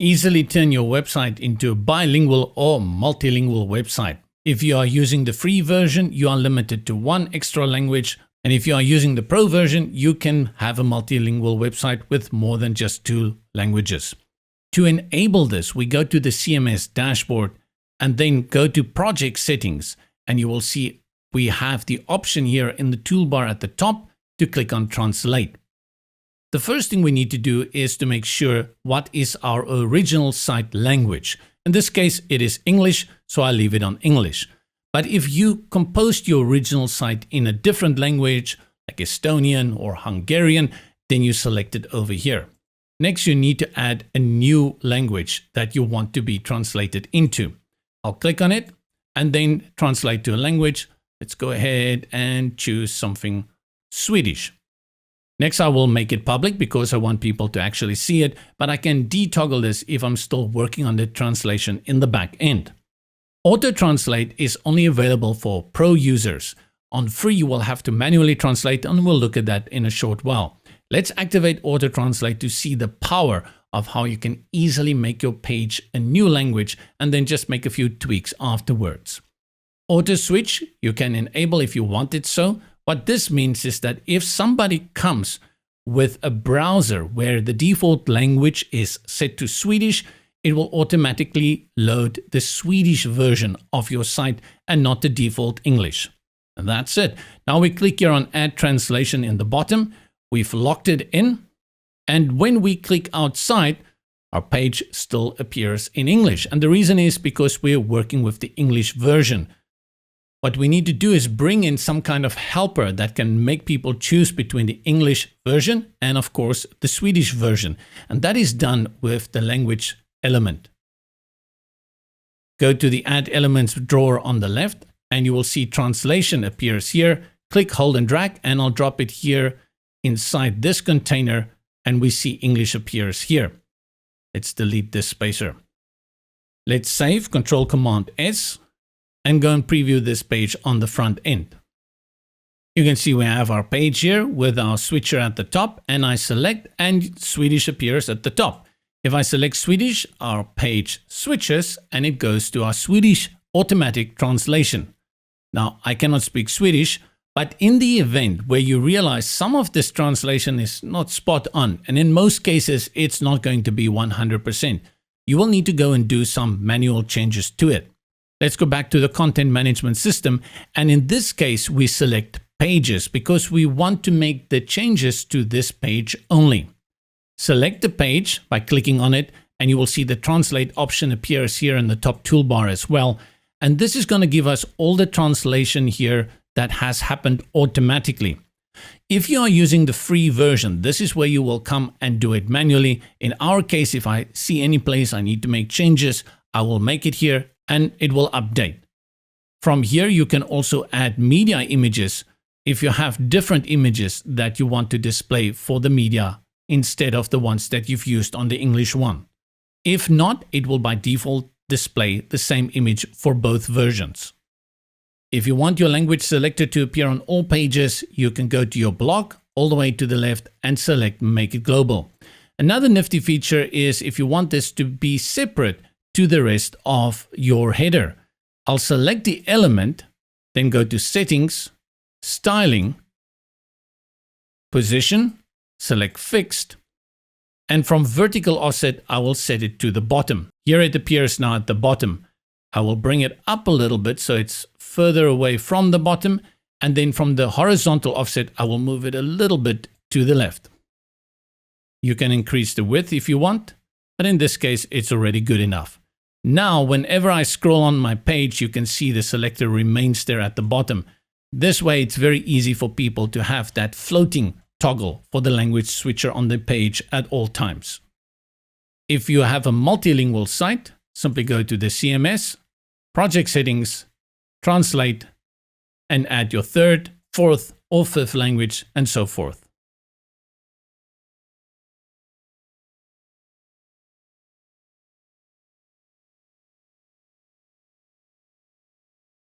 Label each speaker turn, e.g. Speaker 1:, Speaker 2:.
Speaker 1: Easily turn your website into a bilingual or multilingual website. If you are using the free version, you are limited to one extra language. And if you are using the pro version, you can have a multilingual website with more than just 2 languages. To enable this, we go to the CMS dashboard and then go to project settings. And you will see we have the option here in the toolbar at the top to click on translate. The first thing we need to do is to make sure what is our original site language. In this case, it is English, so I leave it on English. But if you composed your original site in a different language, like Estonian or Hungarian, then you select it over here. Next, you need to add a new language that you want to be translated into. I'll click on it and then translate to a language. Let's go ahead and choose something Swedish. Next, I will make it public because I want people to actually see it, but I can detoggle this if I'm still working on the translation in the back end. Auto-translate is only available for pro users. On free, you will have to manually translate, and we'll look at that in a short while. Let's activate auto-translate to see the power of how you can easily make your page a new language and then just make a few tweaks afterwards. Auto-switch, you can enable if you want it so. What this means is that if somebody comes with a browser where the default language is set to Swedish, it will automatically load the Swedish version of your site and not the default English. And that's it. Now we click here on Add Translation in the bottom. We've locked it in. And when we click outside, our page still appears in English. And the reason is because we're working with the English version. What we need to do is bring in some kind of helper that can make people choose between the English version and, of course, the Swedish version. And that is done with the language element. Go to the Add Elements drawer on the left, and you will see translation appears here. Click, hold, and drag, and I'll drop it here inside this container, and we see English appears here. Let's delete this spacer. Let's save, Control-Command-S. And go and preview this page on the front end. You can see we have our page here with our switcher at the top, and I select and Swedish appears at the top. If I select Swedish, our page switches and it goes to our Swedish automatic translation. Now, I cannot speak Swedish, but in the event where you realize some of this translation is not spot on, and in most cases it's not going to be 100%, you will need to go and do some manual changes to it. Let's go back to the content management system. And in this case, we select pages because we want to make the changes to this page only. Select the page by clicking on it, and you will see the translate option appears here in the top toolbar as well. And this is going to give us all the translation here that has happened automatically. If you are using the free version, this is where you will come and do it manually. In our case, if I see any place I need to make changes, I will make it here and it will update. From here, you can also add media images if you have different images that you want to display for the media instead of the ones that you've used on the English one. If not, it will by default display the same image for both versions. If you want your language selected to appear on all pages, you can go to your blog all the way to the left and select Make It Global. Another nifty feature is if you want this to be separate to the rest of your header. I'll select the element, then go to Settings, Styling, Position, select Fixed, and from Vertical Offset, I will set it to the bottom. Here it appears now at the bottom. I will bring it up a little bit so it's further away from the bottom, and then from the horizontal offset, I will move it a little bit to the left. You can increase the width if you want, but in this case, it's already good enough. Now, whenever I scroll on my page, you can see the selector remains there at the bottom. This way, it's very easy for people to have that floating toggle for the language switcher on the page at all times. If you have a multilingual site, simply go to the CMS, Project Settings, Translate, and add your third, fourth, or fifth language, and so forth.